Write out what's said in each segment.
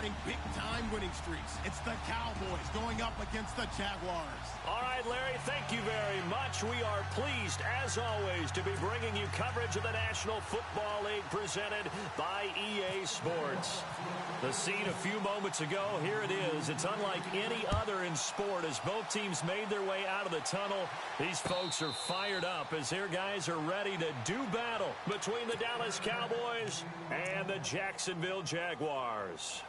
riding big-time winning streaks. It's the Cowboys going up against the Jaguars. All right, Larry, thank you very much. We are pleased, as always, to be bringing you coverage of the National Football League presented by EA Sports. The scene a few moments ago, here it is. It's unlike any other in sport as both teams made their way out of the tunnel. These folks are fired up as their guys are ready to do battle between the Dallas Cowboys and the Jacksonville Jaguars.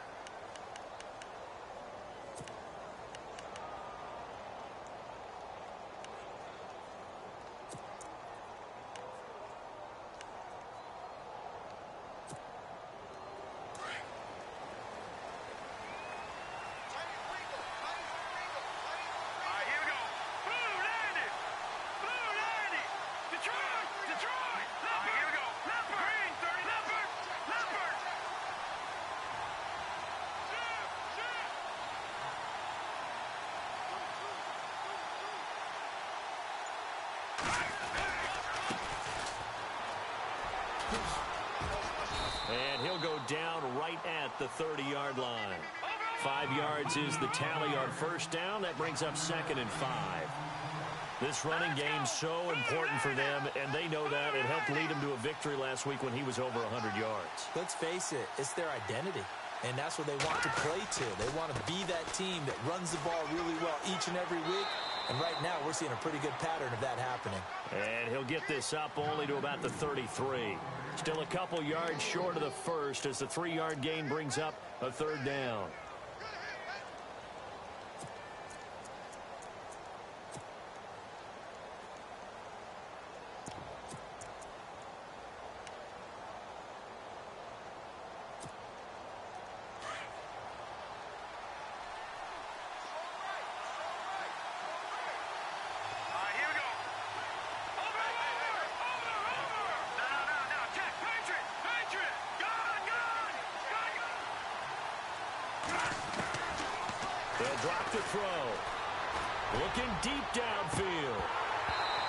And he'll go down right at the 30-yard line. 5 yards is the tally on first down. That brings up 2nd and 5. This running game's so important for them, and they know that. It helped lead them to a victory last week when he was over 100 yards. Let's face it, it's their identity, and that's what they want to play to. They want to be that team that runs the ball really well each and every week, and right now we're seeing a pretty good pattern of that happening. And he'll get this up only to about the 33. Still a couple yards short of the first as the 3-yard gain brings up a 3rd down. They'll drop the throw. Looking deep downfield.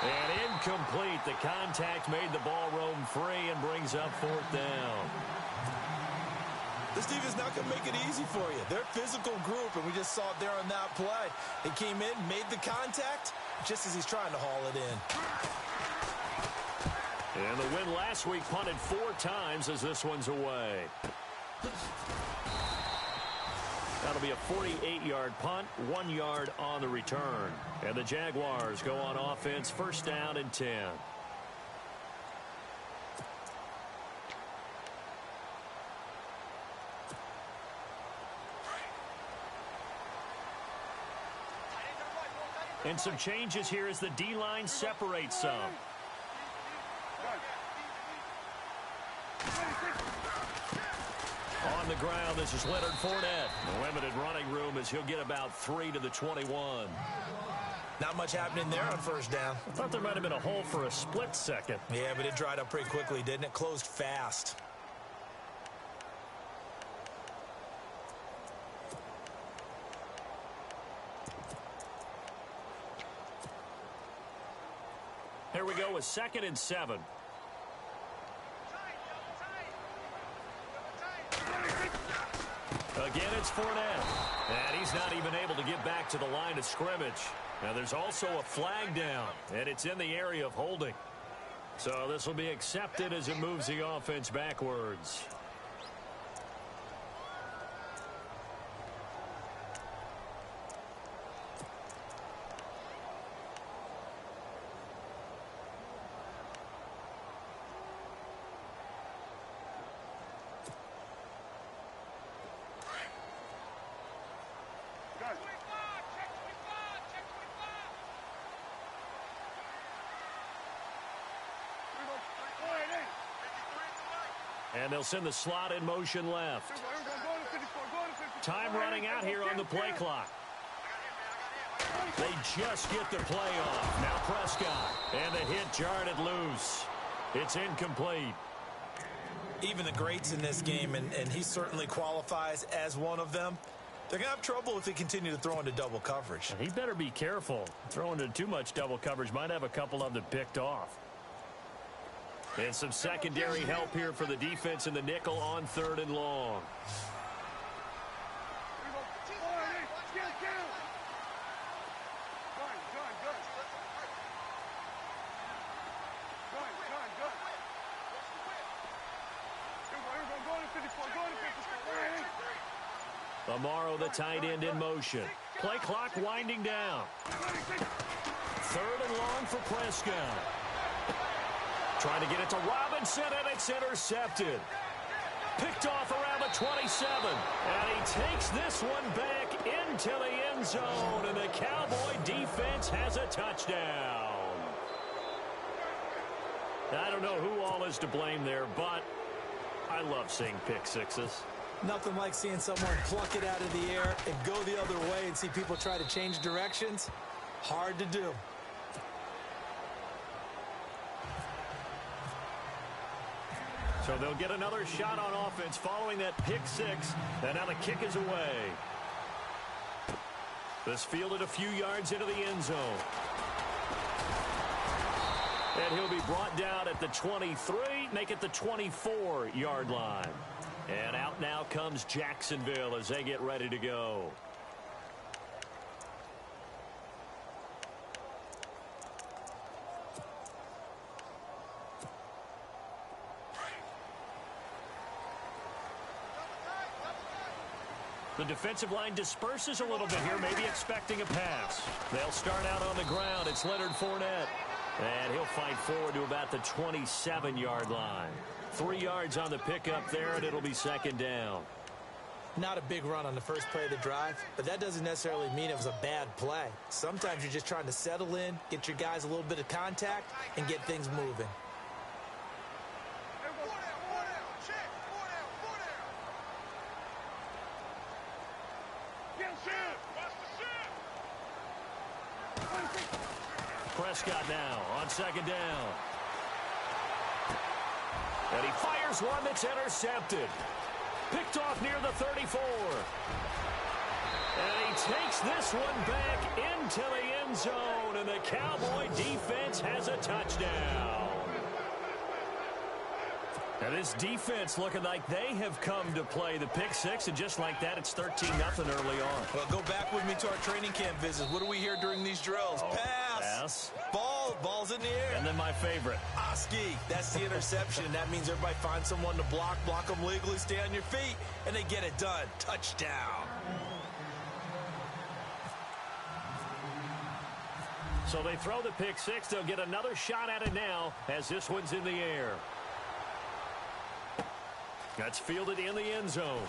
And incomplete. The contact made the ball roam free and brings up 4th down. This defense not going to make it easy for you. They're a physical group, and we just saw it there on that play. He came in, made the contact, just as he's trying to haul it in. And the win last week punted 4 times as this one's away. That'll be a 48-yard punt, 1 yard on the return. And the Jaguars go on offense, 1st down and 10. And some changes here as the D-line separates some. On the ground, this is Leonard Fournette. Limited running room as he'll get about 3 to the 21. Not much happening there on 1st down. I thought there might have been a hole for a split second. Yeah, but it dried up pretty quickly, didn't it? Closed fast. Here we go with 2nd and 7. Again, it's Fournette. And he's not even able to get back to the line of scrimmage. Now, there's also a flag down, and it's in the area of holding. So this will be accepted as it moves the offense backwards. And they'll send the slot in motion left. Time running out here on the play clock. They just get the play off. Now Prescott. And the hit jarred it loose. It's incomplete. Even the greats in this game, and he certainly qualifies as one of them, they're going to have trouble if they continue to throw into double coverage. He better be careful. Throwing into too much double coverage might have a couple of them picked off. And some secondary help here for the defense in the nickel on 3rd and long. Amaro, the tight end, in motion. Play clock winding down. 3rd and long for Prescott. Trying to get it to Robinson, and it's intercepted. Picked off around the 27. And he takes this one back into the end zone, and the Cowboy defense has a touchdown. I don't know who all is to blame there, but I love seeing pick sixes. Nothing like seeing someone pluck it out of the air and go the other way and see people try to change directions. Hard to do. So they'll get another shot on offense following that pick six. And now the kick is away. This fielded a few yards into the end zone. And he'll be brought down at the 23, make it the 24-yard line. And out now comes Jacksonville as they get ready to go. The defensive line disperses a little bit here, maybe expecting a pass. They'll start out on the ground. It's Leonard Fournette. And he'll fight forward to about the 27-yard line. 3 yards on the pickup there, and it'll be 2nd down. Not a big run on the first play of the drive, but that doesn't necessarily mean it was a bad play. Sometimes you're just trying to settle in, get your guys a little bit of contact, and get things moving. Prescott now on 2nd down. And he fires one that's intercepted. Picked off near the 34. And he takes this one back into the end zone, and the Cowboy defense has a touchdown. And this defense looking like they have come to play the pick six, and just like that, it's 13-0 early on. Well, go back with me to our training camp visits. What do we hear during these drills? Pass. Ball's in the air. And then my favorite. Oski, that's the interception. That means everybody finds someone to block them legally, stay on your feet, and they get it done. Touchdown. So they throw the pick six. They'll get another shot at it now as this one's in the air. That's fielded in the end zone.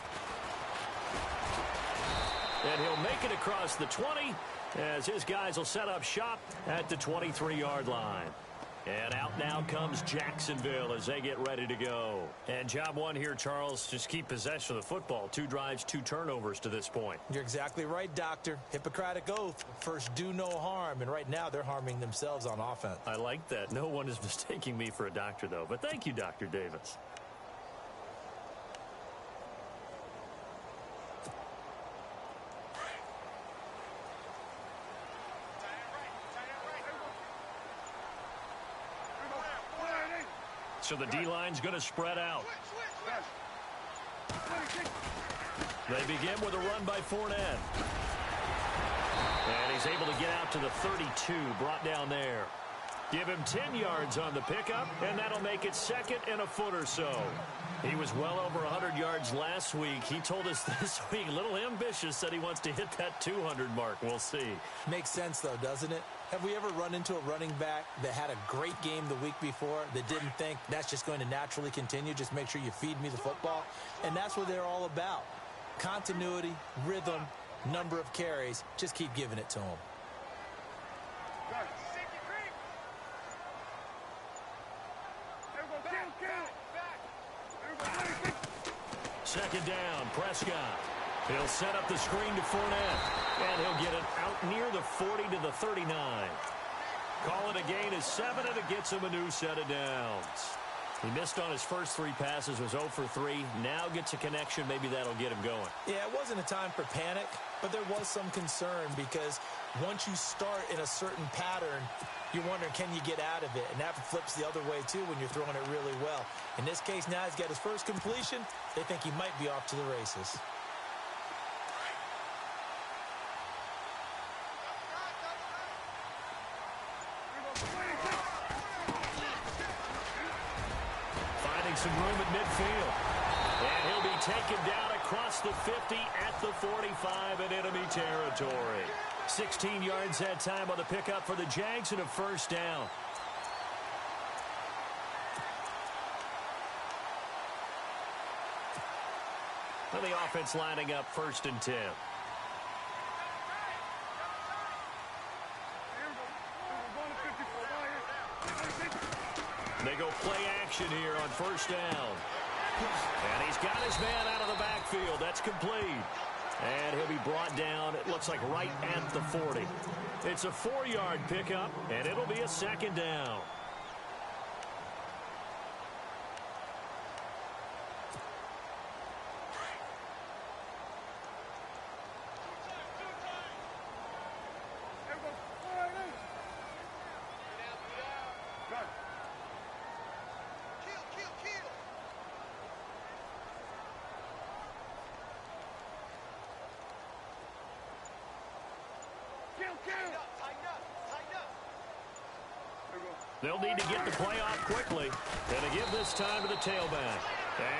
And he'll make it across the 20 as his guys will set up shop at the 23-yard line. And out now comes Jacksonville as they get ready to go. And job one here, Charles, just keep possession of the football. 2 drives, 2 turnovers to this point. You're exactly right, Doctor. Hippocratic oath. First, do no harm. And right now, they're harming themselves on offense. I like that. No one is mistaking me for a doctor, though. But thank you, Dr. Davis. So the D-line's going to spread out. They begin with a run by Fournette. And he's able to get out to the 32, brought down there. Give him 10 yards on the pickup, and that'll make it 2nd and a foot or so. He was well over 100 yards last week. He told us this week, a little ambitious, said he wants to hit that 200 mark. We'll see. Makes sense, though, doesn't it? Have we ever run into a running back that had a great game the week before that didn't think that's just going to naturally continue? Just make sure you feed me the football. And that's what they're all about. Continuity, rhythm, number of carries. Just keep giving it to them. 2nd down, Prescott. He'll set up the screen to Fournette, and he'll get it out near the 40 to the 39. Call it a gain of 7, and it gets him a new set of downs. He missed on his first 3 passes, was 0 for 3. Now gets a connection. Maybe that'll get him going. Yeah, it wasn't a time for panic, but there was some concern because once you start in a certain pattern, you're wondering, can you get out of it? And that flips the other way, too, when you're throwing it really well. In this case, now he's got his first completion. They think he might be off to the races. Finding some room at midfield. And he'll be taken down across the 50 at the 45 in enemy territory. 16 yards that time on the pickup for the Jags and a first down. And the offense lining up 1st and 10. They go play action here on 1st down. And he's got his man out of the backfield. That's complete. And he'll be brought down, it looks like right at the 40. It's a 4-yard pickup, and it'll be a 2nd down. They'll need to get the play off quickly. And to give this time to the tailback.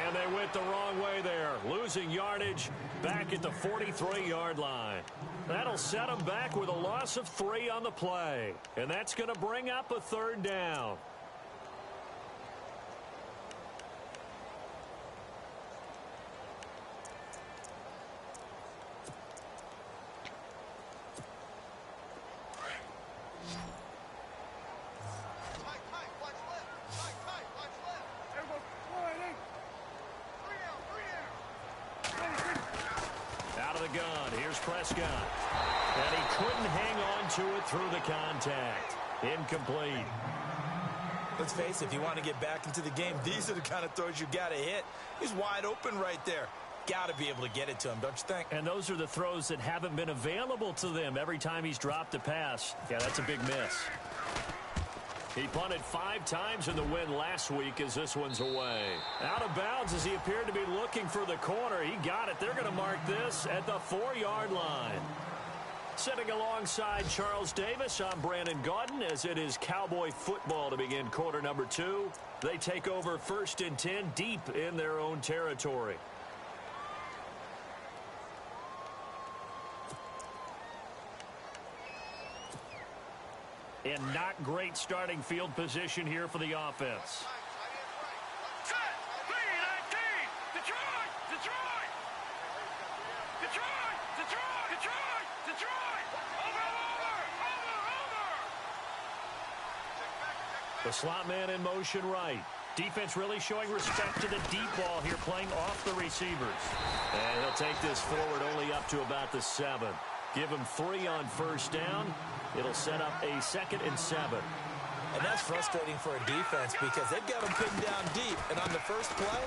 And they went the wrong way there. Losing yardage back at the 43-yard line. That'll set them back with a loss of 3 on the play. And that's going to bring up a 3rd down. And he couldn't hang on to it through the contact. Incomplete. Let's face it, if you want to get back into the game, these are the kind of throws you got to hit. He's wide open right there. Got to be able to get it to him, don't you think? And those are the throws that haven't been available to them every time he's dropped a pass. Yeah, that's a big miss. He punted 5 times in the win last week as this one's away. Out of bounds as he appeared to be looking for the corner. He got it. They're going to mark this at the 4-yard line. Sitting alongside Charles Davis, I'm Brandon Gaudin as it is Cowboy football to begin quarter number 2. They take over 1st and 10 deep in their own territory. And not great starting field position here for the offense. Set, 3-19, Detroit, Detroit, Detroit, Detroit, Detroit, Detroit, over. The slot man in motion right. Defense really showing respect to the deep ball here, playing off the receivers. And he'll take this forward only up to about the 7. Give him 3 on 1st down. It'll set up a 2nd and 7. And that's frustrating for a defense because they've got them pinned down deep. And on the first play,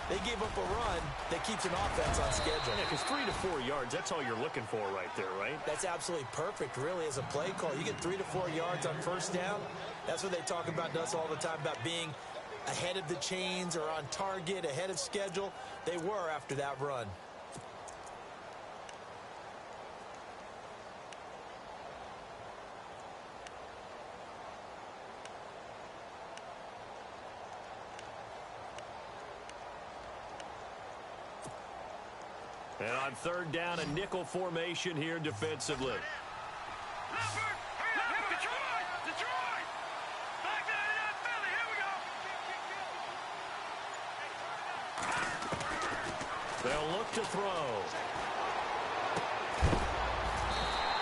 they gave up a run that keeps an offense on schedule. Yeah, because 3 to 4 yards, that's all you're looking for right there, right? That's absolutely perfect, really, as a play call. You get 3 to 4 yards on 1st down. That's what they talk about to us all the time, about being ahead of the chains or on target, ahead of schedule. They were after that run. And on 3rd down, a nickel formation here defensively. Detroit! Back to Philly, here we go! They'll look to throw.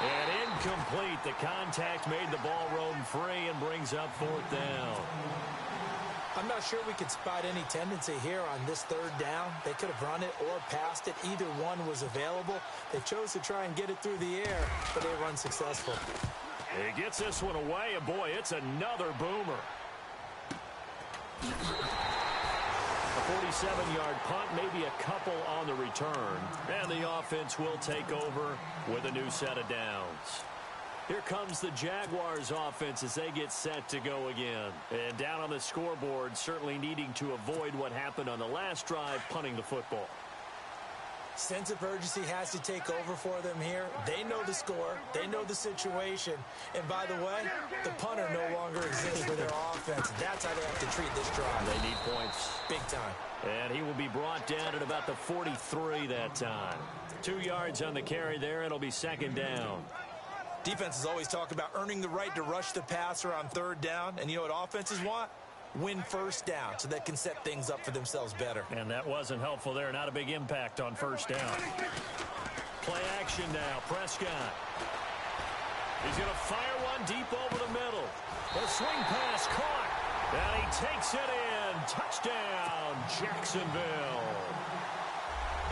And incomplete. The contact made the ball roam free and brings up 4th down. I'm not sure we could spot any tendency here on this 3rd down. They could have run it or passed it. Either one was available. They chose to try and get it through the air, but they were unsuccessful. He gets this one away, and boy, it's another boomer. A 47-yard punt, maybe a couple on the return. And the offense will take over with a new set of downs. Here comes the Jaguars offense as they get set to go again. And down on the scoreboard, certainly needing to avoid what happened on the last drive, punting the football. Sense of urgency has to take over for them here. They know the score. They know the situation. And by the way, the punter no longer exists for their offense. That's how they have to treat this drive. They need points. Big time. And he will be brought down at about the 43 that time. 2 yards on the carry there. It'll be second down. Defenses always talk about earning the right to rush the passer on third down. And you know what offenses want? Win first down so they can set things up for themselves better. And that wasn't helpful there. Not a big impact on first down. Play action now. Prescott. He's going to fire one deep over the middle. The swing pass caught. And he takes it in. Touchdown, Jacksonville.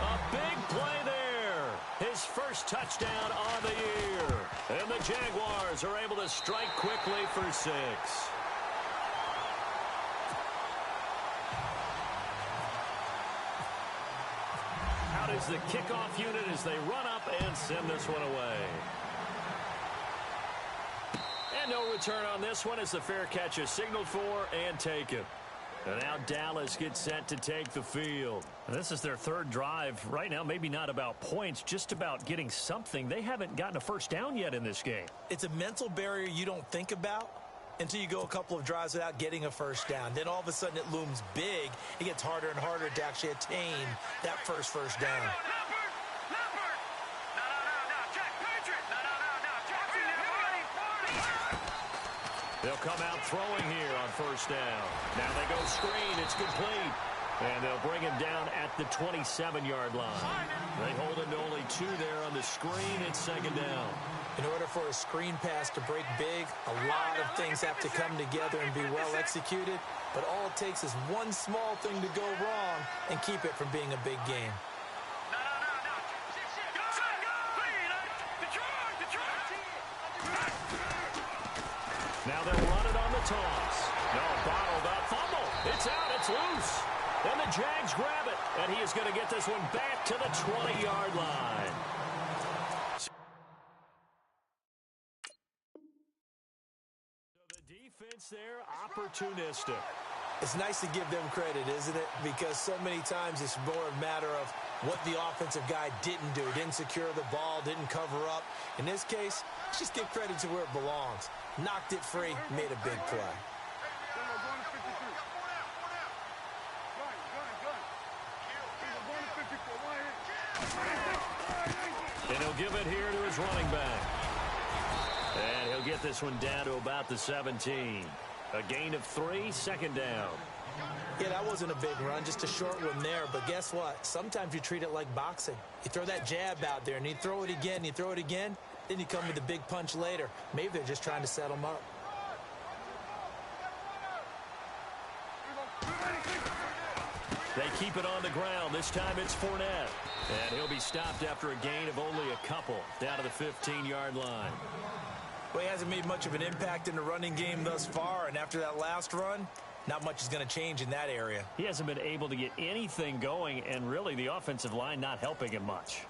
A big play there. His first touchdown on the year. And the Jaguars are able to strike quickly for 6. Out is the kickoff unit as they run up and send this one away. And no return on this one as the fair catch is signaled for and taken. And now Dallas gets set to take the field. And this is their third drive. Right now, maybe not about points, just about getting something. They haven't gotten a first down yet in this game. It's a mental barrier you don't think about until you go a couple of drives without getting a first down. Then all of a sudden it looms big. It gets harder and harder to actually attain that first down. They'll come out throwing here on first down. Now they go screen. It's complete. And they'll bring him down at the 27-yard line. They hold him to only 2 there on the screen. It's second down. In order for a screen pass to break big, a lot of things have to come together and be well executed. But all it takes is one small thing to go wrong and keep it from being a big game. Now they'll run it on the toss. No, bottled up. Fumble. It's out. It's loose. And the Jags grab it. And he is going to get this one back to the 20-yard line. So the defense there, opportunistic. It's nice to give them credit, isn't it? Because so many times it's more a matter of what the offensive guy didn't do. Didn't secure the ball, didn't cover up. In this case, let's just give credit to where it belongs. Knocked it free, made a big play. And he'll give it here to his running back. And he'll get this one down to about the 17. A gain of 3, second down. Yeah, that wasn't a big run, just a short one there. But guess what? Sometimes you treat it like boxing. You throw that jab out there, and you throw it again, then you come with a big punch later. Maybe they're just trying to set him up. They keep it on the ground. This time it's Fournette. And he'll be stopped after a gain of only a couple, down to the 15-yard line. Well, he hasn't made much of an impact in the running game thus far, and after that last run, not much is going to change in that area. He hasn't been able to get anything going, and really the offensive line not helping him much.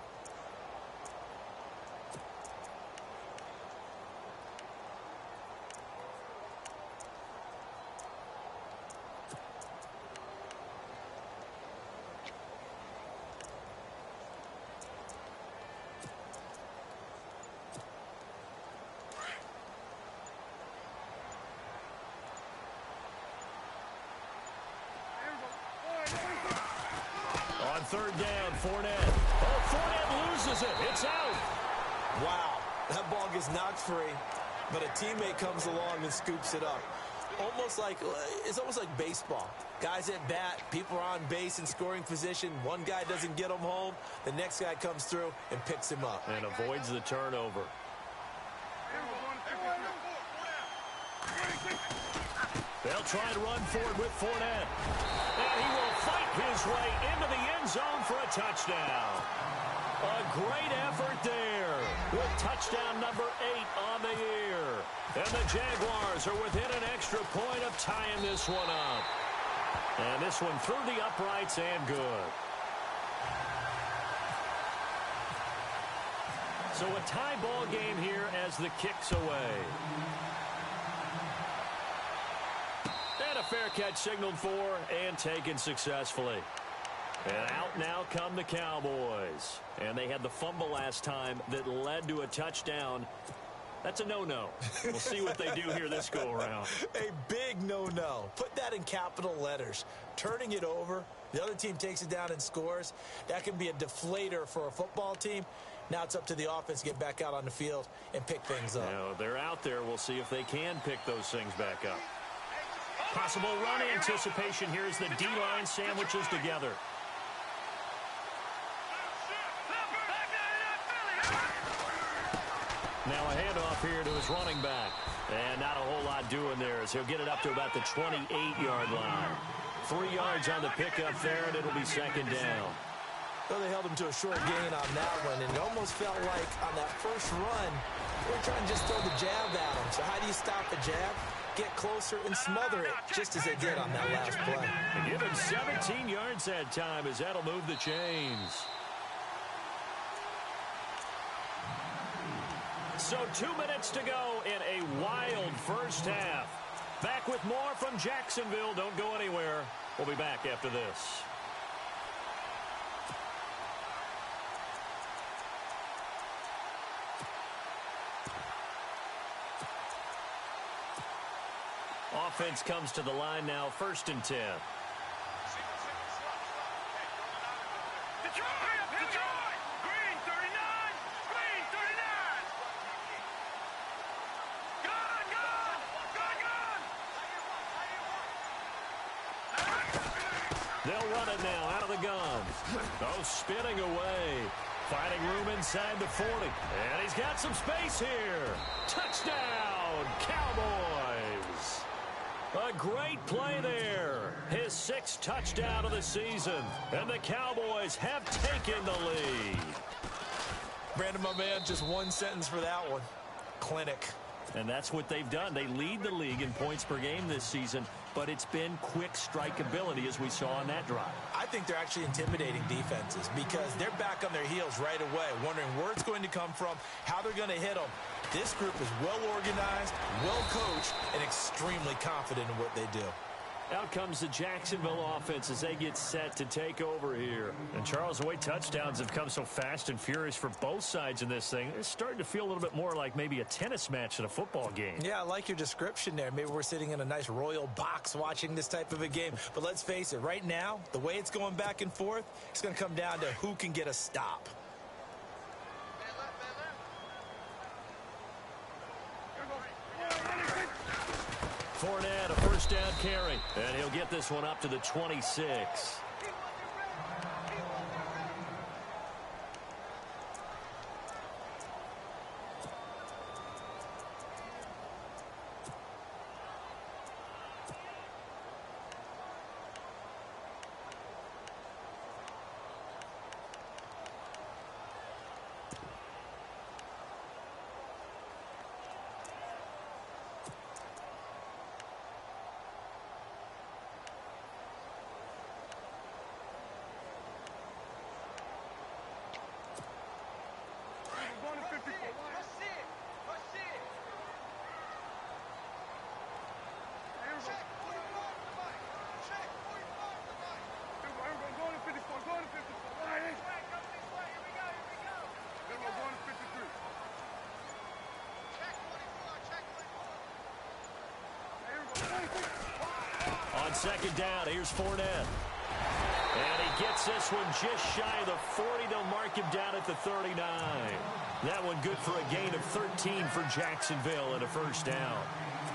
Third down, Fournette. Oh, Fournette loses it. It's out. Wow, that ball gets knocked free, but a teammate comes along and scoops it up. It's almost like baseball. Guys at bat, people are on base in scoring position. One guy doesn't get him home. The next guy comes through and picks him up. And avoids the turnover. They'll try and run forward with Fournette. And he will fight his way into the end zone for a touchdown. A great effort there with touchdown number 8 on the year. And the Jaguars are within an extra point of tying this one up. And this one through the uprights and good. So a tie ball game here as the kick's away. And a fair catch signaled for and taken successfully. And out now come the Cowboys. And they had the fumble last time that led to a touchdown. That's a no-no. We'll see what they do here this go-around. A big no-no. Put that in capital letters. Turning it over, the other team takes it down and scores. That can be a deflator for a football team. Now it's up to the offense to get back out on the field and pick things up. Now, they're out there. We'll see if they can pick those things back up. Possible run anticipation here as the D-line sandwiches together. Now a handoff here to his running back. And not a whole lot doing there as he'll get it up to about the 28-yard line. 3 yards on the pickup there, and it'll be second down. Well, they held him to a short gain on that one, and it almost felt like on that first run, they were trying to just throw the jab at him. So how do you stop a jab? Get closer and smother it, just as they did on that last play. And give him 17 yards that time as that'll move the chains. So 2 minutes to go in a wild first half. Back with more from Jacksonville. Don't go anywhere. We'll be back after this. Offense comes to the line now, 1st and 10. Detroit! Green 39! Green 39! Gun! They'll run it now out of the gun. Oh, spinning away. Finding room inside the 40. And he's got some space here. Touchdown, Cowboys. A great play there. His 6th touchdown of the season. And the Cowboys have taken the lead. Brandon, my man, just one sentence for that one. Clinic. And that's what they've done. They lead the league in points per game this season, but it's been quick strike ability as we saw on that drive. I think they're actually intimidating defenses because they're back on their heels right away, wondering where it's going to come from, how they're going to hit them. This group is well organized, well coached, and extremely confident in what they do. Out comes the Jacksonville offense as they get set to take over here. And Charles, the way touchdowns have come so fast and furious for both sides in this thing, it's starting to feel a little bit more like maybe a tennis match than a football game. Yeah, I like your description there. Maybe we're sitting in a nice royal box watching this type of a game. But let's face it, right now, the way it's going back and forth, it's going to come down to who can get a stop. Fournette, a first down carry, and he'll get this one up to the 26. On second down, here's Fournette. And he gets this one just shy of the 40. They'll mark him down at the 39. That one good for a gain of 13 for Jacksonville and a first down.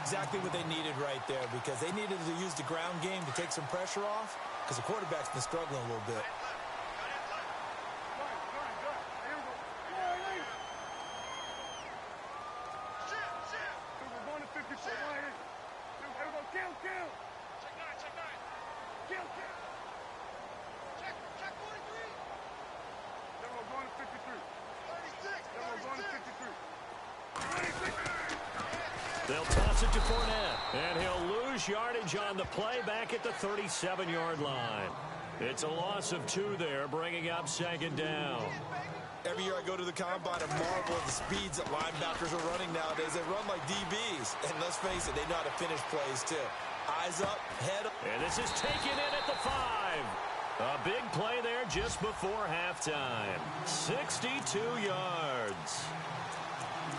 Exactly what they needed right there because they needed to use the ground game to take some pressure off because the quarterback's been struggling a little bit. They'll toss it to Fournette, and he'll lose yardage on the play back at the 37-yard line. It's a loss of 2 there, bringing up second down. Every year I go to the combine and marvel at the speeds that linebackers are running nowadays. They run like DBs, and let's face it, they know how to finish plays too. Eyes up, head up. And this is taken in at the 5. A big play there just before halftime. 62 yards.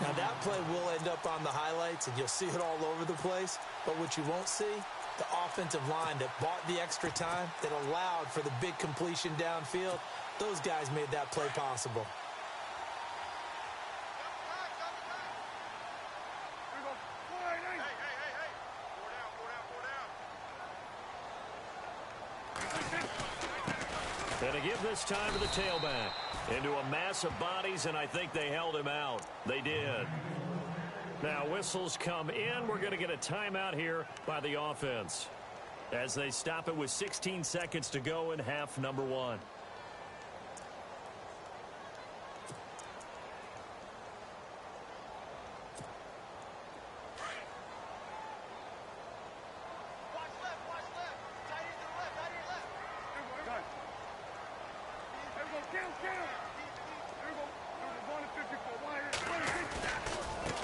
Now, that play will end up on the highlights, and you'll see it all over the place. But what you won't see, the offensive line that bought the extra time, that allowed for the big completion downfield, those guys made that play possible. And to give this time to the tailback. Into a mass of bodies, and I think they held him out. They did. Now, whistles come in. We're going to get a timeout here by the offense as they stop it with 16 seconds to go in half number one.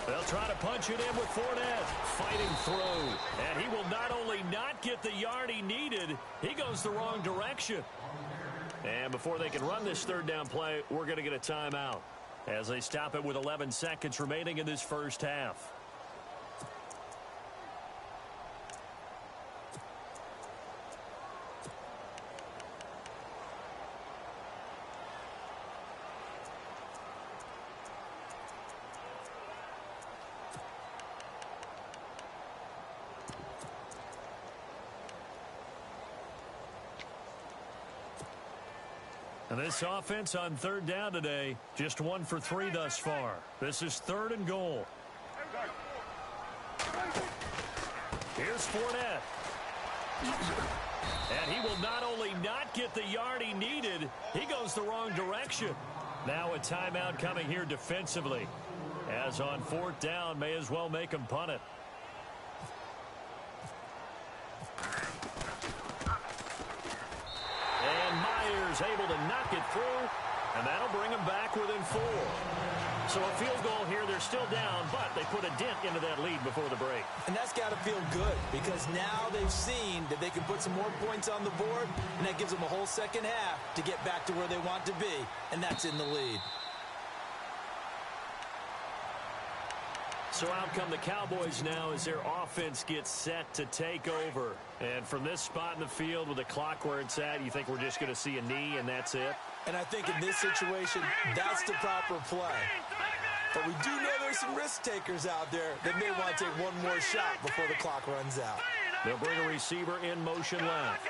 They'll try to punch it in with Fournette fighting through. And he will not only not get the yard he needed, he goes the wrong direction. And before they can run this third down play, we're going to get a timeout as they stop it with 11 seconds remaining in this first half. And this offense on third down today, just 1 for 3 thus far. This is 3rd and goal. Here's Fournette. And he will not only not get the yard he needed, he goes the wrong direction. Now a timeout coming here defensively. As on 4th down, may as well make him punt it. Able to knock it through, and that'll bring them back within 4. So a field goal here. They're still down, but they put a dent into that lead before the break. And that's got to feel good because now they've seen that they can put some more points on the board, and that gives them a whole second half to get back to where they want to be, and that's in the lead. So out come the Cowboys now as their offense gets set to take over. And from this spot in the field with the clock where it's at, you think we're just going to see a knee and that's it? And I think in this situation, that's the proper play. But we do know there's some risk takers out there that may want to take one more shot before the clock runs out. They'll bring a receiver in motion left.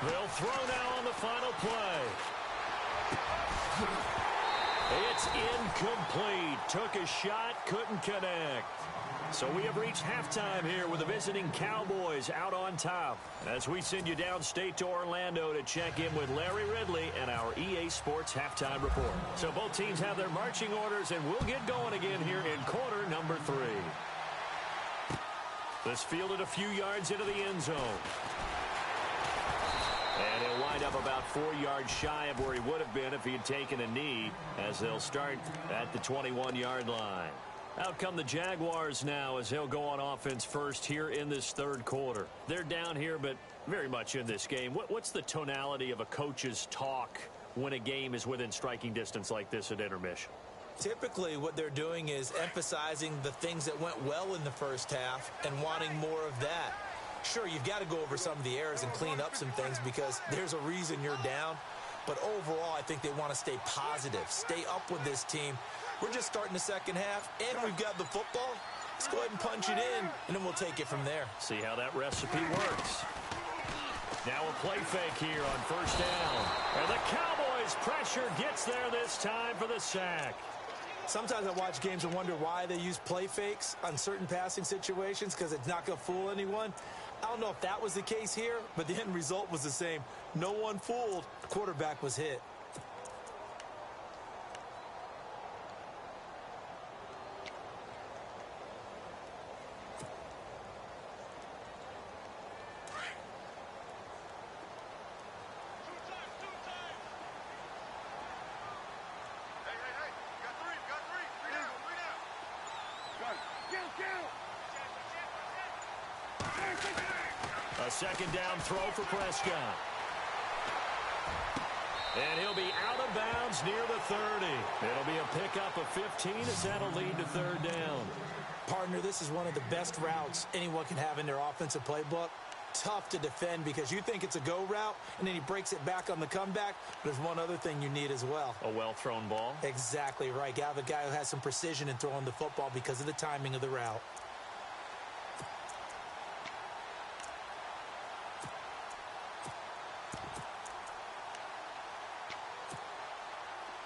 They'll throw now on the final play. It's incomplete. Took a shot, couldn't connect. So we have reached halftime here with the visiting Cowboys out on top. As we send you downstate to Orlando to check in with Larry Ridley and our EA Sports Halftime Report. So both teams have their marching orders, and we'll get going again here in quarter number 3. This fielded a few yards into the end zone. And he'll wind up about 4 yards shy of where he would have been if he had taken a knee, as they'll start at the 21-yard line. Out come the Jaguars now as they'll go on offense first here in this third quarter. They're down here, but very much in this game. What's the tonality of a coach's talk when a game is within striking distance like this at intermission? Typically, what they're doing is emphasizing the things that went well in the first half and wanting more of that. Sure, you've got to go over some of the errors and clean up some things because there's a reason you're down. But overall, I think they want to stay positive, stay up with this team. We're just starting the second half, and we've got the football. Let's go ahead and punch it in, and then we'll take it from there. See how that recipe works. Now a play fake here on first down. And the Cowboys' pressure gets there this time for the sack. Sometimes I watch games and wonder why they use play fakes on certain passing situations because it's not going to fool anyone. I don't know if that was the case here, but the end result was the same. No one fooled. The quarterback was hit. A second down throw for Prescott. And he'll be out of bounds near the 30. It'll be a pickup of 15 as that'll lead to third down. Partner, this is one of the best routes anyone can have in their offensive playbook. Tough to defend because you think it's a go route, and then he breaks it back on the comeback. But there's one other thing you need as well. A well-thrown ball? Exactly right. You have a guy who has some precision in throwing the football because of the timing of the route.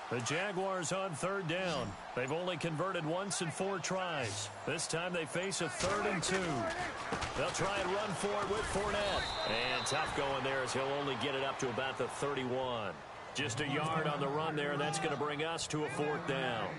The Jaguars on third down. They've only converted once in 4 tries. This time they face a 3rd and 2. They'll try and run for it with Fournette. And tough going there as he'll only get it up to about the 31. Just a yard on the run there, and that's going to bring us to a 4th down.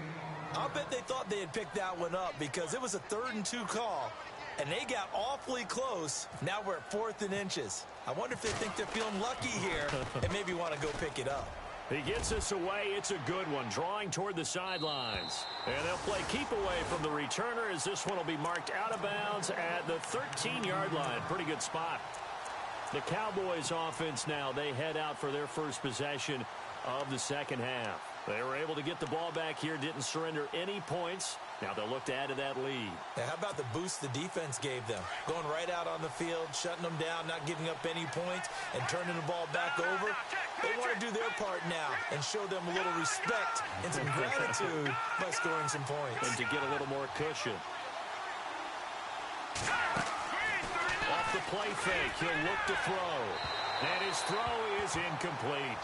I'll bet they thought they had picked that one up because it was a 3rd and 2 call, and they got awfully close. Now we're at 4th and inches. I wonder if they think they're feeling lucky here and maybe want to go pick it up. He gets us away. It's a good one, drawing toward the sidelines. And they'll play keep away from the returner as this one will be marked out of bounds at the 13-yard line. Pretty good spot. The Cowboys offense now, they head out for their first possession of the second half. They were able to get the ball back here, didn't surrender any points. Now they'll look to add to that lead. Now, how about the boost the defense gave them? Going right out on the field, shutting them down, not giving up any points, and turning the ball back over. They want to do their part now and show them a little respect and some gratitude by scoring some points. And to get a little more cushion. Off the play fake, he'll look to throw. And his throw is incomplete.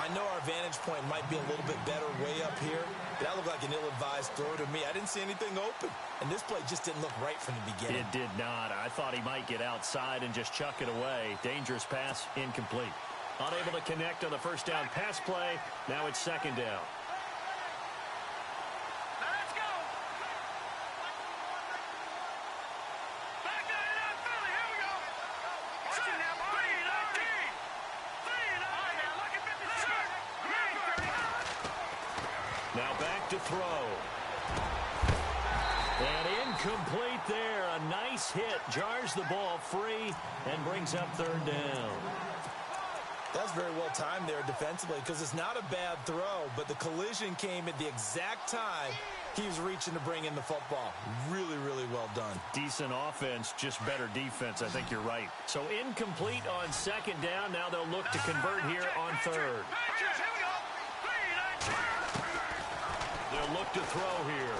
I know our vantage point might be a little bit better way up here, but that looked like an ill-advised throw to me. I didn't see anything open, and this play just didn't look right from the beginning. It did not. I thought he might get outside and just chuck it away. Dangerous pass, incomplete. Unable to connect on the first down pass play. Now it's second down. Let's go. Back it up, Philly. Here we go. Watch it now, boy. 3-19. All right, now look at 57. Now back to throw. And incomplete there. A nice hit. Jars the ball free and brings up third down. That's very well timed there defensively because it's not a bad throw, but the collision came at the exact time he was reaching to bring in the football. Really, really well done. Decent offense, just better defense. I think you're right. So incomplete on second down. Now they'll look to convert here on third. Here we go. 3-19. They'll look to throw here.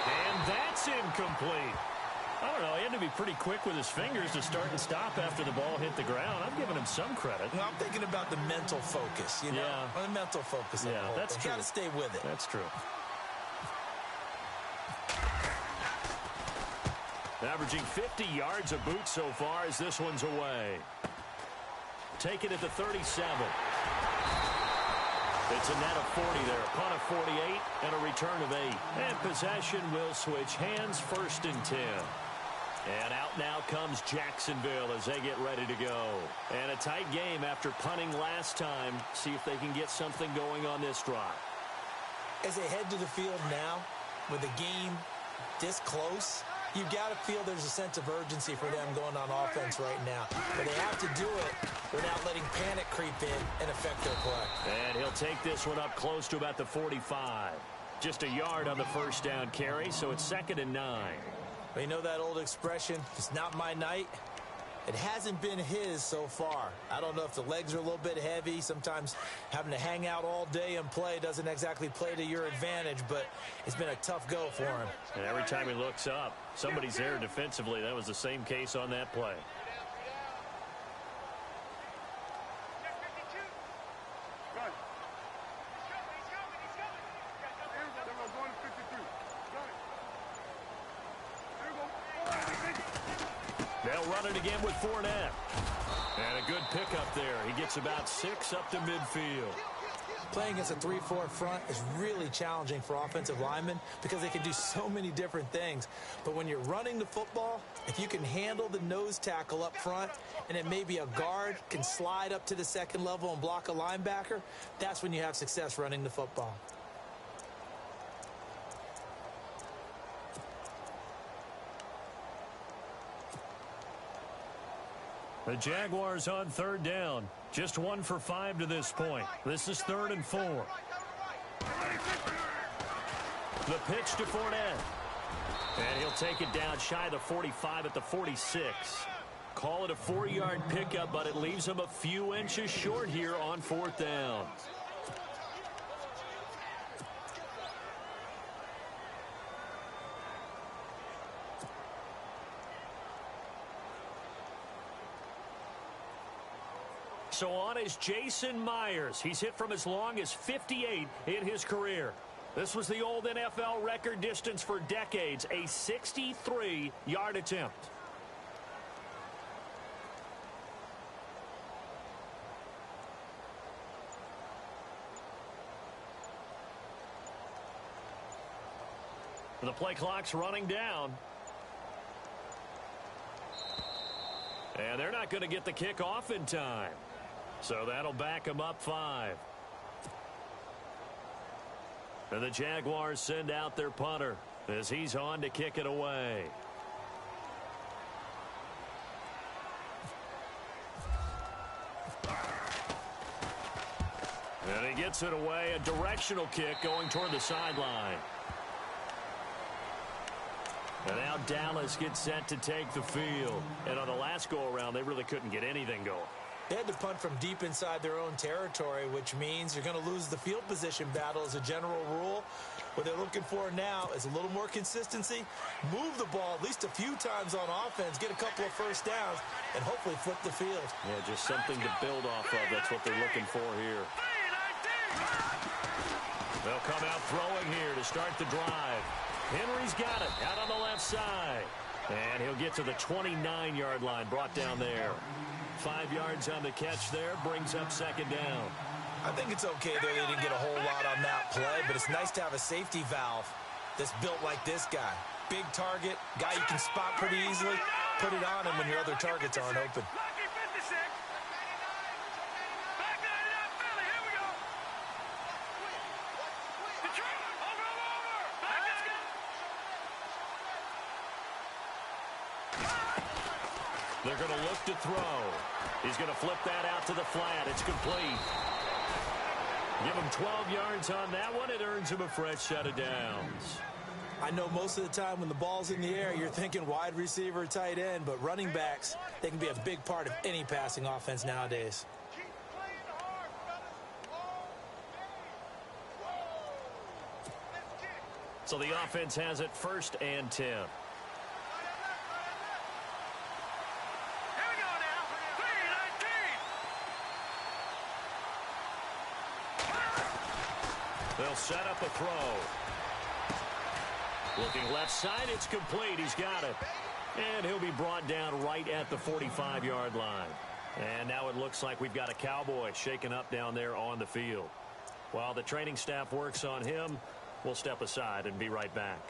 And that's incomplete. I don't know. He had to be pretty quick with his fingers to start and stop after the ball hit the ground. I'm giving him some credit. Well, I'm thinking about the mental focus, you know? Yeah. The mental focus. Yeah, that's true. Got to stay with it. That's true. Averaging 50 yards a boot so far as this one's away. Take it at the 37. It's a net of 40 there. A punt of 48 and a return of 8. And possession will switch hands, 1st and 10. And out now comes Jacksonville as they get ready to go. And a tight game after punting last time. See if they can get something going on this drive. As they head to the field now, with the game this close, you've got to feel there's a sense of urgency for them going on offense right now. But they have to do it without letting panic creep in and affect their play. And he'll take this one up close to about the 45. Just a yard on the first down carry, so it's 2nd and 9. But you know that old expression, it's not my night? It hasn't been his so far. I don't know if the legs are a little bit heavy. Sometimes having to hang out all day and play doesn't exactly play to your advantage, but it's been a tough go for him. And every time he looks up, somebody's there defensively. That was the same case on that play. They'll run it again with Fournette. And a good pickup there. He gets about 6 up to midfield. Playing against a 3-4 front is really challenging for offensive linemen because they can do so many different things. But when you're running the football, if you can handle the nose tackle up front and then maybe a guard can slide up to the second level and block a linebacker, that's when you have success running the football. The Jaguars on third down. Just 1 for 5 to this point. This is 3rd and 4. The pitch to Fournette. And he'll take it down shy of the 45 at the 46. Call it a 4-yard pickup, but it leaves him a few inches short here on 4th down. So on is Jason Myers. He's hit from as long as 58 in his career. This was the old NFL record distance for decades, a 63-yard attempt. The play clock's running down. And they're not going to get the kick off in time. So that'll back him up 5. And the Jaguars send out their punter as he's on to kick it away. And he gets it away, a directional kick going toward the sideline. And now Dallas gets set to take the field. And on the last go-around, they really couldn't get anything going. They had to punt from deep inside their own territory, which means you're going to lose the field position battle as a general rule. What they're looking for now is a little more consistency, move the ball at least a few times on offense, get a couple of first downs, and hopefully flip the field. Yeah, just something to build off of. That's what they're looking for here. They'll come out throwing here to start the drive. Henry's got it out on the left side. And he'll get to the 29-yard line, brought down there. 5 yards on the catch there, brings up 2nd down. I think it's okay that they didn't get a whole lot on that play, but it's nice to have a safety valve that's built like this guy. Big target, guy you can spot pretty easily. Put it on him when your other targets aren't open. They're going to look to throw. He's going to flip that out to the flat. It's complete. Give him 12 yards on that one. It earns him a fresh set of downs. I know most of the time when the ball's in the air, you're thinking wide receiver, tight end, but running backs, they can be a big part of any passing offense nowadays. So the offense has it 1st and 10. They'll set up a throw. Looking left side, it's complete. He's got it. And he'll be brought down right at the 45-yard line. And now it looks like we've got a Cowboy shaken up down there on the field. While the training staff works on him, we'll step aside and be right back.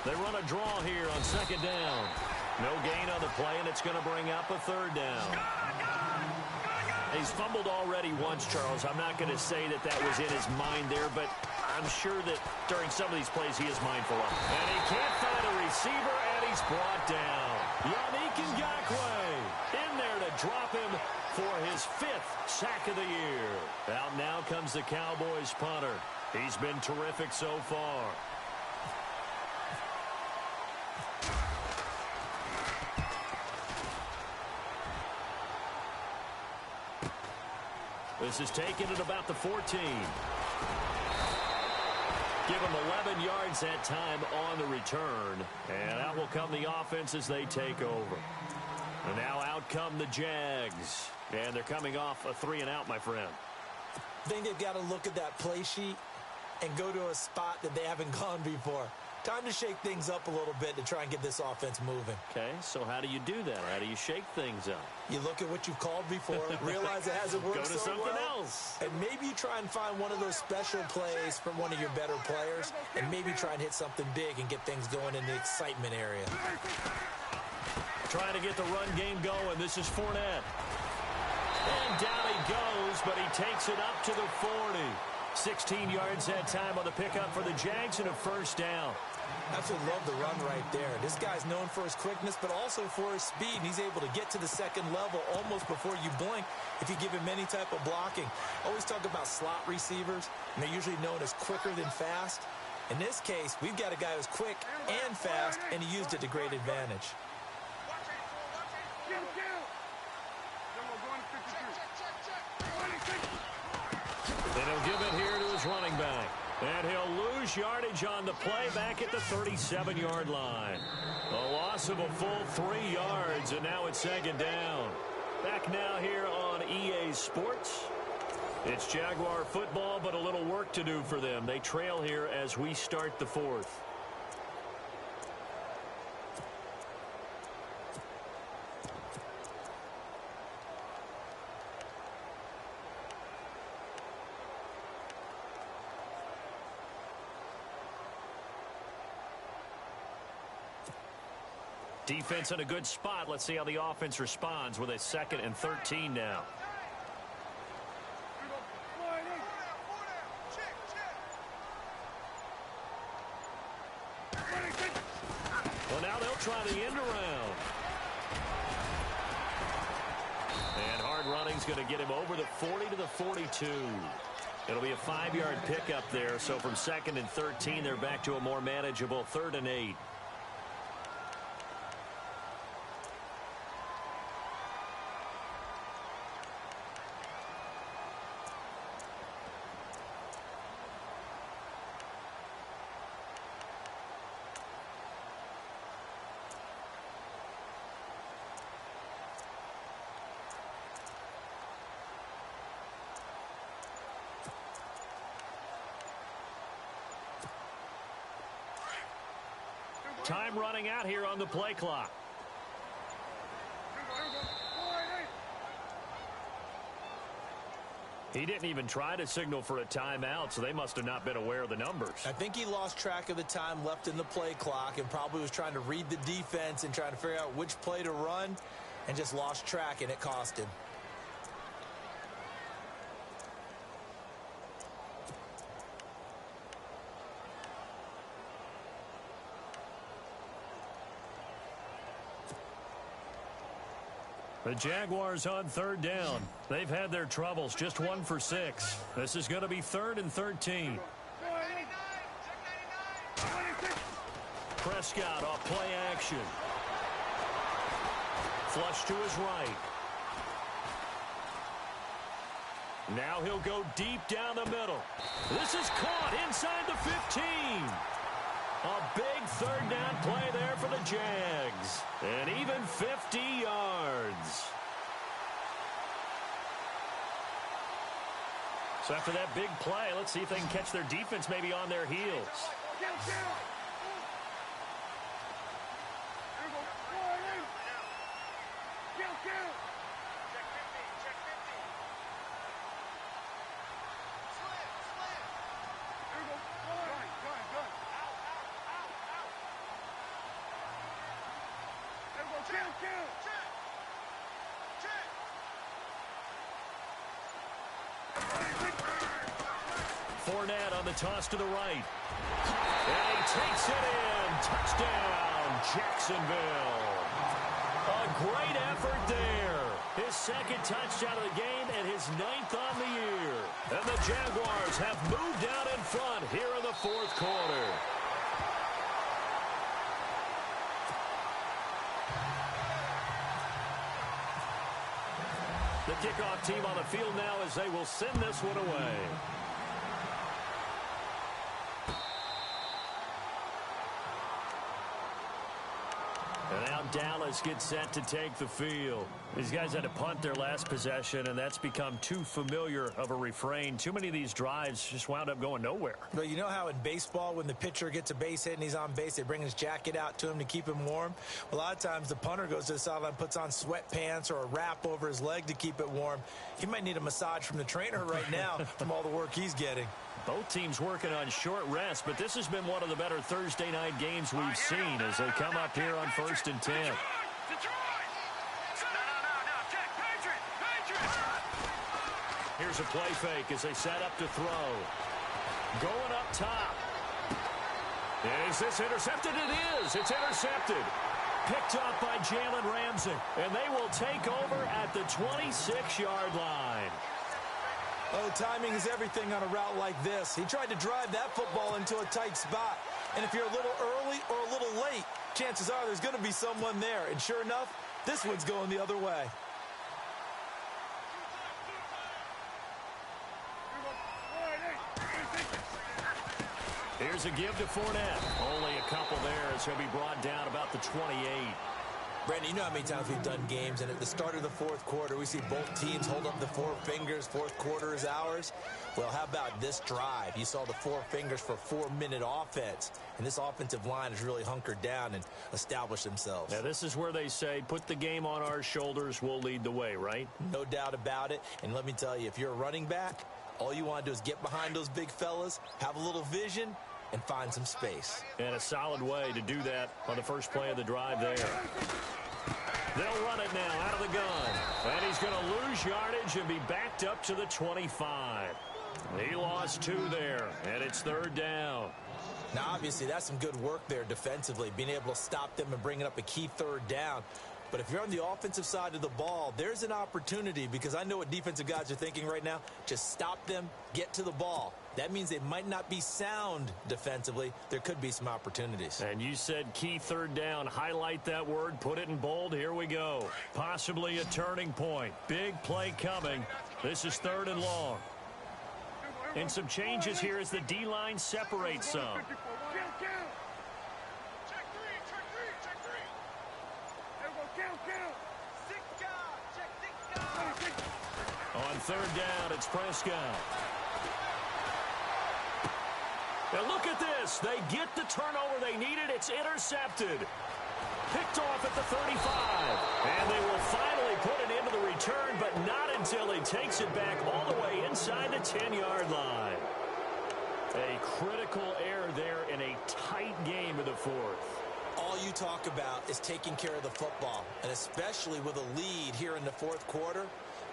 They run a draw here on 2nd down. No gain on the play, and it's going to bring up a 3rd down. He's fumbled already once, Charles. I'm not going to say that that was in his mind there, but I'm sure that during some of these plays he is mindful of it. And he can't find a receiver, and he's brought down. Yannick Ngakoue in there to drop him for his 5th sack of the year. Out now comes the Cowboys punter. He's been terrific so far. This is taken at about the 14. Give them 11 yards that time on the return. And out will come the offense as they take over. And now out come the Jags. And they're coming off a 3-and-out, my friend. I think they've got to look at that play sheet and go to a spot that they haven't gone before. Time to shake things up a little bit to try and get this offense moving. Okay, so how do you do that? How do you shake things up? You look at what you've called before, realize it hasn't worked Go to so something well, else. and maybe you try and find one of those special plays from one of your better players, and maybe try and hit something big and get things going in the excitement area. Trying to get the run game going. This is Fournette. And down he goes, but he takes it up to the 40. 16 yards that time on the pickup for the Jags and a first down. Absolutely love the run right there. This guy's known for his quickness, but also for his speed. He's able to get to the second level almost before you blink if you give him any type of blocking. Always talk about slot receivers, and they're usually known as quicker than fast. In this case, we've got a guy who's quick and fast, and he used it to great advantage. Then he'll give it here to his running back. And he'll lose yardage on the play back at the 37-yard line. A loss of a full 3 yards, and now it's second down. Back now here on EA Sports. It's Jaguar football, but a little work to do for them. They trail here as we start the fourth. Defense in a good spot. Let's see how the offense responds with a 2nd and 13 now. Well, now they'll try the end around. And hard running's going to get him over the 40 to the 42. It'll be a 5-yard pickup there. So from 2nd and 13, they're back to a more manageable 3rd and 8. Time running out here on the play clock. He didn't even try to signal for a timeout, so they must have not been aware of the numbers. I think he lost track of the time left in the play clock and probably was trying to read the defense and trying to figure out which play to run and just lost track, and it cost him. The Jaguars on 3rd down. They've had their troubles, just 1 for 6. This is going to be 3rd and 13. Prescott off play action. Flush to his right. Now he'll go deep down the middle. This is caught inside the 15. A big 3rd down play there for the Jags. And even 50 yards. So after that big play, let's see if they can catch their defense maybe on their heels. Fournette on the toss to the right. And he takes it in. Touchdown, Jacksonville. A great effort there. His 2nd touchdown of the game and his 9th on the year. And the Jaguars have moved out in front here in the 4th quarter. The kickoff team on the field now as they will send this one away. And now Dallas gets set to take the field. These guys had to punt their last possession, and that's become too familiar of a refrain. Too many of these drives just wound up going nowhere. Well, you know how in baseball, when the pitcher gets a base hit and he's on base, they bring his jacket out to him to keep him warm? Well, a lot of times the punter goes to the sideline, puts on sweatpants or a wrap over his leg to keep it warm. He might need a massage from the trainer right now from all the work he's getting. Both teams working on short rest, but this has been one of the better Thursday night games we've seen as they come up here on 1st and 10. Here's a play fake as they set up to throw. Going up top. Is this intercepted? It is. It's intercepted. Picked up by Jalen Ramsey, and they will take over at the 26-yard line. Oh, timing is everything on a route like this. He tried to drive that football into a tight spot. And if you're a little early or a little late, chances are there's going to be someone there. And sure enough, this one's going the other way. Here's a give to Fournette. Only a couple there as he'll be brought down about the 28. Brandon, you know how many times we've done games, and at the start of the fourth quarter, we see both teams hold up the four fingers. Fourth quarter is ours. Well, how about this drive? You saw the four fingers for 4-minute offense, and this offensive line has really hunkered down and established themselves. Now, this is where they say, put the game on our shoulders, we'll lead the way, right? No doubt about it, and let me tell you, if you're a running back, all you want to do is get behind those big fellas, have a little vision, and find some space. And a solid way to do that on the first play of the drive there. They'll run it now out of the gun. And he's going to lose yardage and be backed up to the 25. He lost 2 there, and it's 3rd down. Now, obviously, that's some good work there defensively, being able to stop them and bringing up a key 3rd down. But if you're on the offensive side of the ball, there's an opportunity, because I know what defensive guys are thinking right now. Just stop them, get to the ball. That means they might not be sound defensively. There could be some opportunities. And you said key 3rd down. Highlight that word. Put it in bold. Here we go. Possibly a turning point. Big play coming. This is 3rd and long. And some changes here as the D-line separates some. On 3rd down, it's Prescott. Now look at this. They get the turnover they needed. It's intercepted. Picked off at the 35. And they will finally put it into the return, but not until he takes it back all the way inside the 10-yard line. A critical error there in a tight game of the 4th. All you talk about is taking care of the football, and especially with a lead here in the 4th quarter.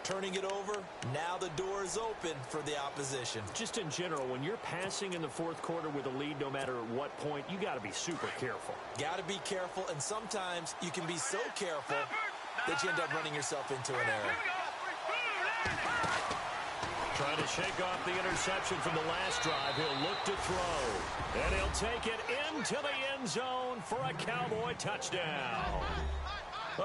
Turning it over, now the door is open for the opposition. Just in general, when you're passing in the 4th quarter with a lead, no matter at what point, you got to be super careful. Got to be careful, and sometimes you can be so careful that you end up running yourself into an error. Trying to shake off the interception from the last drive. He'll look to throw. And he'll take it into the end zone for a Cowboy touchdown.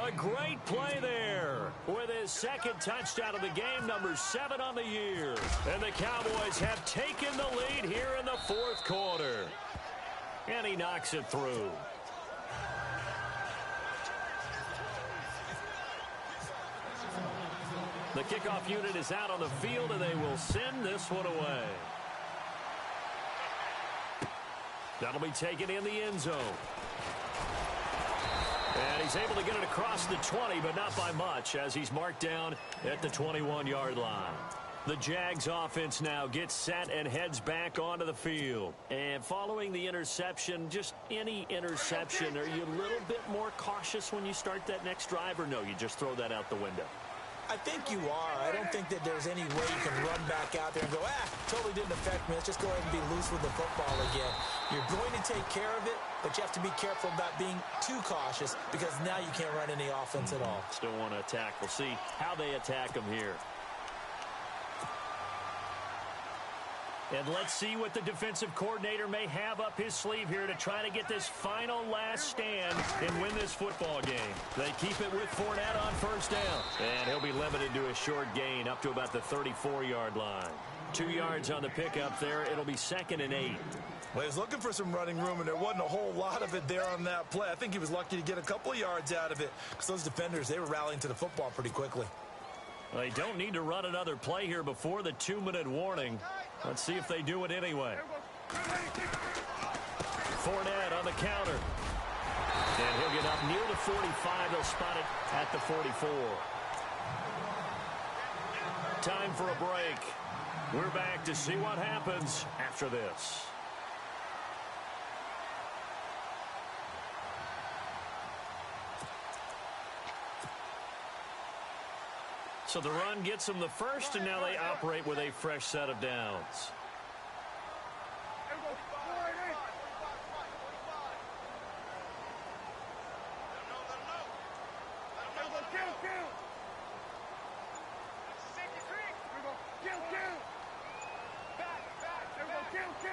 A great play there with his 2nd touchdown of the game, number 7 on the year. And the Cowboys have taken the lead here in the 4th quarter. And he knocks it through. The kickoff unit is out on the field, and they will send this one away. That'll be taken in the end zone. And he's able to get it across the 20, but not by much, as he's marked down at the 21-yard line. The Jags offense now gets set and heads back onto the field. And following the interception, just any interception, are you a little bit more cautious when you start that next drive, or no, you just throw that out the window? I think you are. I don't think that there's any way you can run back out there and go, totally didn't affect me. Let's just go ahead and be loose with the football again. You're going to take care of it, but you have to be careful about being too cautious, because now you can't run any offense at all. Still want to attack. We'll see how they attack them here. And let's see what the defensive coordinator may have up his sleeve here to try to get this final last stand and win this football game. They keep it with Fournette on 1st down. And he'll be limited to a short gain up to about the 34-yard line. 2 yards on the pickup there. It'll be 2nd and 8. Well, he was looking for some running room, and there wasn't a whole lot of it there on that play. I think he was lucky to get a couple of yards out of it because those defenders, they were rallying to the football pretty quickly. Well, they don't need to run another play here before the 2-minute warning. Let's see if they do it anyway. Fournette on the counter. And he'll get up near the 45. They'll spot it at the 44. Time for a break. We're back to see what happens after this. So the run gets them the first, and now they operate with a fresh set of downs.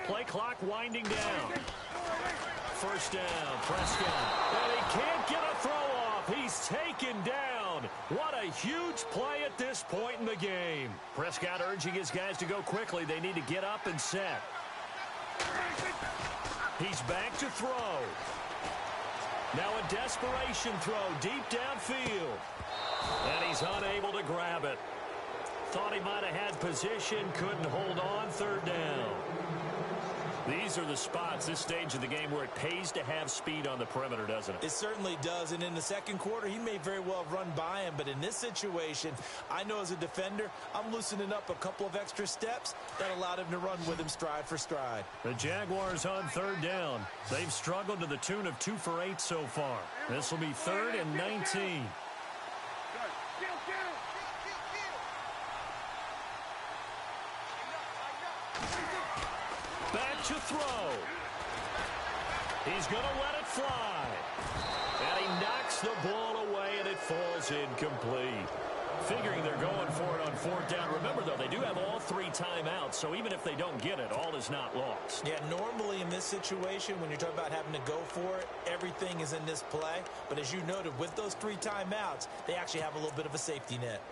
Play clock winding down. First down, Prescott. And he can't get a throw off. He's taken down. What a huge play at this point in the game. Prescott urging his guys to go quickly. They need to get up and set. He's back to throw. Now a desperation throw deep downfield. And he's unable to grab it. Thought he might have had position, couldn't hold on. 3rd down. These are the spots, this stage of the game, where it pays to have speed on the perimeter, doesn't it? It certainly does, and in the second quarter, he may very well have run by him, but in this situation, I know as a defender, I'm loosening up a couple of extra steps that allowed him to run with him stride for stride. The Jaguars on 3rd down. They've struggled to the tune of 2 for 8 so far. This will be 3rd and 19. Back to throw. He's going to let it fly. And he knocks the ball away, and it falls incomplete. Figuring they're going for it on 4th down. Remember, though, they do have all 3 timeouts, so even if they don't get it, all is not lost. Yeah, normally in this situation, when you're talking about having to go for it, everything is in this play. But as you noted, with those 3 timeouts, they actually have a little bit of a safety net.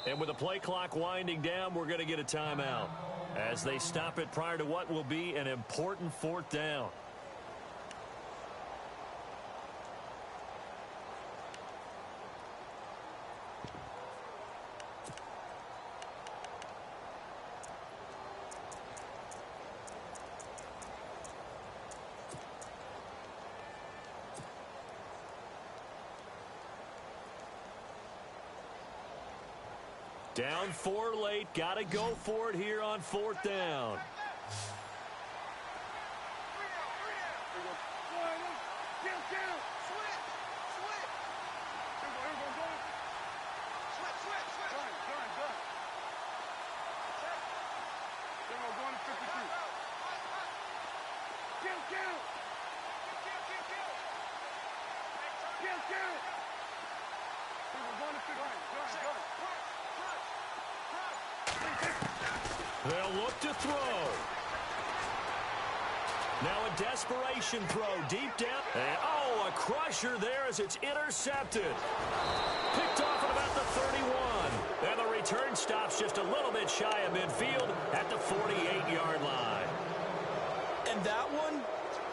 And with the play clock winding down, we're going to get a timeout as they stop it prior to what will be an important 4th down. Down 4 late. Got to go for it here on 4th down. They'll look to throw. Now a desperation throw deep down. And, oh, a crusher there as it's intercepted. Picked off at about the 31. And the return stops just a little bit shy of midfield at the 48-yard line. And that one,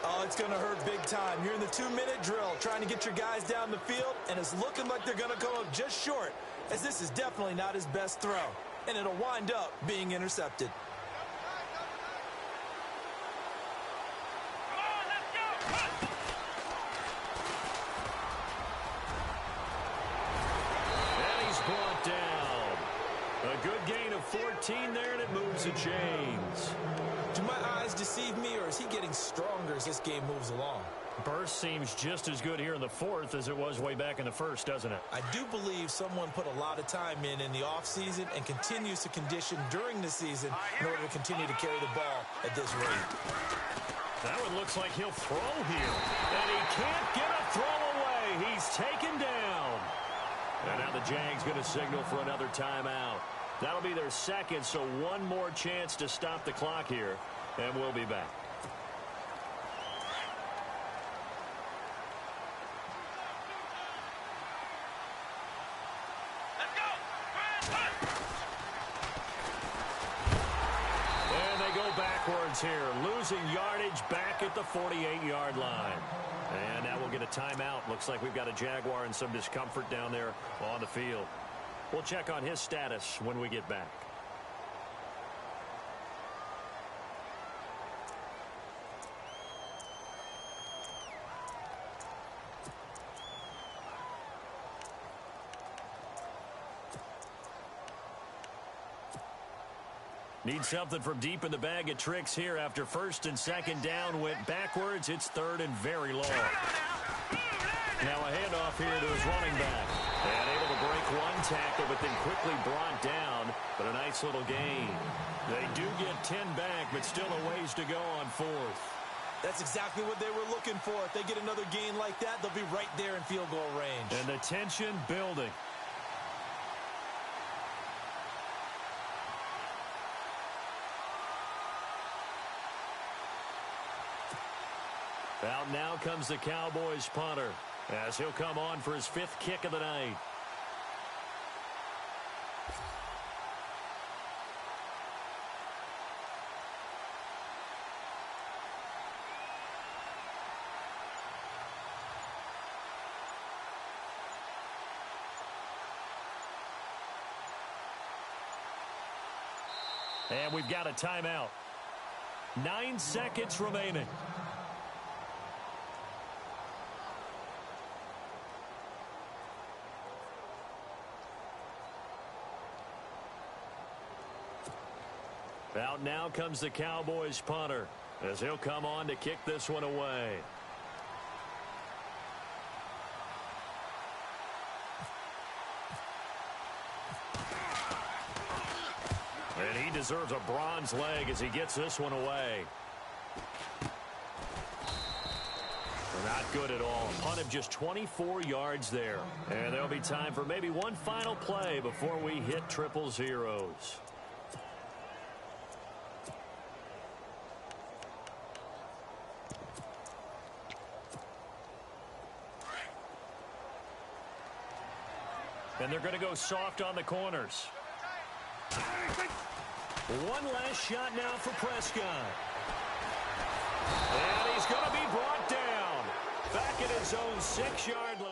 oh, it's going to hurt big time. You're in the 2-minute drill trying to get your guys down the field, and it's looking like they're going to come up just short, as this is definitely not his best throw. And it'll wind up being intercepted. And he's brought down. A good gain of 14 there, and it moves the chains. Do my eyes deceive me, or is he getting stronger as this game moves along? Burst seems just as good here in the 4th as it was way back in the 1st, doesn't it? I do believe someone put a lot of time in the offseason and continues to condition during the season in order to continue to carry the ball at this rate. That one looks like he'll throw here. And he can't get a throw away. He's taken down. And now the Jags going to signal for another timeout. That'll be their second, so one more chance to stop the clock here, and we'll be back. Let's go. And they go backwards here, losing yardage back at the 48-yard line. And now we'll get a timeout. Looks like we've got a Jaguar and some discomfort down there on the field. We'll check on his status when we get back. Need something from deep in the bag of tricks here after first and second down went backwards. It's third and very long. Now a handoff here to his running back. And able to break one tackle, but then quickly brought down. But a nice little gain. They do get 10 back, but still a ways to go on fourth. That's exactly what they were looking for. If they get another gain like that, they'll be right there in field goal range. And the tension building. Out now comes the Cowboys punter as he'll come on for his fifth kick of the night. And we've got a timeout. 9 seconds remaining. Out now comes the Cowboys punter as he'll come on to kick this one away. And he deserves a bronze leg as he gets this one away. Not good at all. Punt of just 24 yards there. And there'll be time for maybe one final play before we hit triple zeros. And they're going to go soft on the corners. One last shot now for Prescott. And he's going to be brought down. Back at his own 6-yard line.